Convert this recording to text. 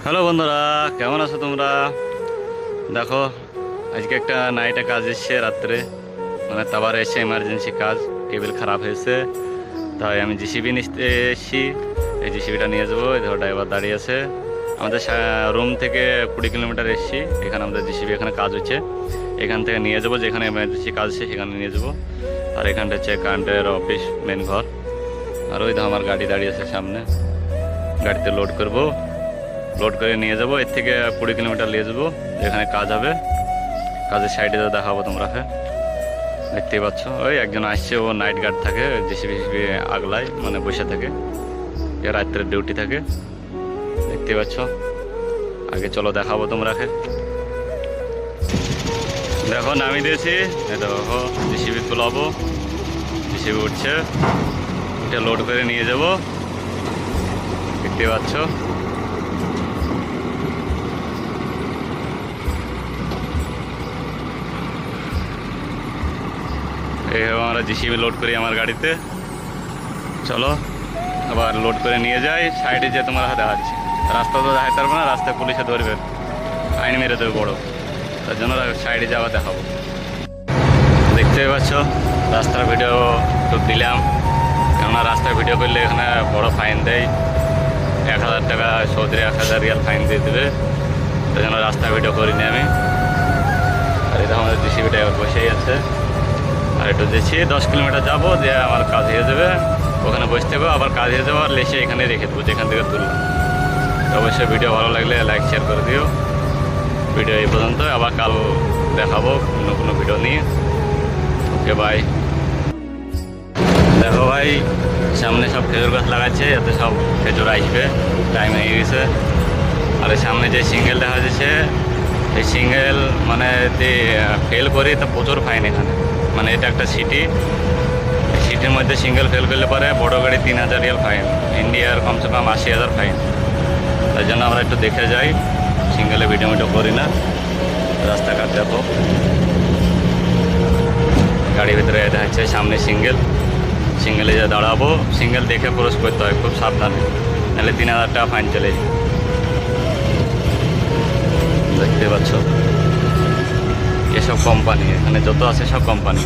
Hello বন্ধুরা, কেমন আছো তোমরা? দেখো, আজকে একটা নাইটে কাজ এসছে রাত্রে, মানে তারপর এসে এমার্জেন্সি কাজ, কেবল খারাপ হয়েছে। তাই আমি জিসিবি নিতে এসেছি। এই জিসিবিটা নিয়ে যাবো। ধরো ড্রাইভার দাঁড়িয়ে আছে। আমাদের রুম থেকে 20 কিলোমিটার এসেছি। এখানে আমাদের জিসিবি এখানে কাজ হচ্ছে। এখান থেকে নিয়ে যাবো, যেখানে এমার্জেন্সি কাজ আছে সেখানে নিয়ে যাবো। আর এখানটা হচ্ছে কারেন্টের অফিস, মেন ঘর। আর ওই আমার গাড়ি দাঁড়িয়ে আছে সামনে, গাড়িতে লোড করবো। লোড করে নিয়ে যাবো, এর থেকে 20 কিলোমিটার নিয়ে যাবো যেখানে কাজ হবে। কাজের সাইডে দেখাবো তোমরা। দেখতেই পাচ্ছ, ওই একজন আসছে, ও নাইট গার্ড থাকে, জিসিবি আগলায়, মানে বসে থাকে, এ রাত্রের ডিউটি থাকে। দেখতেই পাচ্ছ, আগে চলো দেখাবো তোমরা। দেখো নামিয়ে দিয়েছি, দেখো জিসিবি তোলাবো। জিসিবি উঠছে, এটা লোড করে নিয়ে যাবো। দেখতেই পাচ্ছ, এইভাবে আমরা জিসিবি লোড করি আমার গাড়িতে। চলো আবার লোড করে নিয়ে যাই সাইডে, যে তোমার দেখাচ্ছি। রাস্তা তো দেখাতে পারবো না, রাস্তায় পুলিশে ধরবে, আইন মেরে দেবে বড়। তার জন্য সাইডে যাওয়া দেখাবো। দেখতেই পাচ্ছ, রাস্তার ভিডিও একটু দিলাম, কেননা রাস্তায় ভিডিও করলে এখানে বড় ফাইন দেয়। 1000 টাকা, সৌদি 1000 রিয়াল ফাইন দিয়ে দেবে। তার জন্য রাস্তার ভিডিও করিনি আমি। আর এটা আমাদের জিসিবিটা এবার বসেই আছে। আর একটু দিচ্ছি, 10 কিলোমিটার যাবো, দিয়ে আমার কাজ হয়ে যাবে। ওখানে বসে থাকবো, আবার কাজ হয়ে যাবো, আর লেসে এখানে রেখে দেবো যেখান থেকে তুললাম। অবশ্যই ভিডিও ভালো লাগলে লাইক শেয়ার করে দিও। ভিডিও এই পর্যন্ত, আবার কাল দেখাবো অন্য কোনো ভিডিও নিয়ে। Okay bye. দেখো ভাই, সামনে সব খেজুর গাছ লাগাচ্ছে, এতে সব খেজুর আসবে, টাইম হয়ে গেছে। আর সামনে যে সিঙ্গেল দেখা যাচ্ছে, এই সিঙ্গেল মানে যে ফেল করি তা প্রচুর ফাইন এখানে। মানে এটা একটা সিটি, সিটির মধ্যে সিঙ্গেল ফেল করলে পরে বড় গাড়ি 3000 রিয়াল ফাইন, ইন্ডিয়ার কমসে কম 80,000 ফাইন। তাই জন্য আমরা একটু দেখে যাই, সিঙ্গেলে ভিডিও মিডিও করি না। রাস্তাঘাট দেখো, গাড়ির ভিতরে এটা হচ্ছে সামনে সিঙ্গেল, সিঙ্গেলে যে দাঁড়াবো, সিঙ্গেল দেখে ক্রস করতে হয় খুব সাবধানে, নাহলে 3000 টাকা ফাইন চলে যায়। দেখতে পাচ্ছ, এসব কোম্পানি, এখানে যত আছে সব কোম্পানি।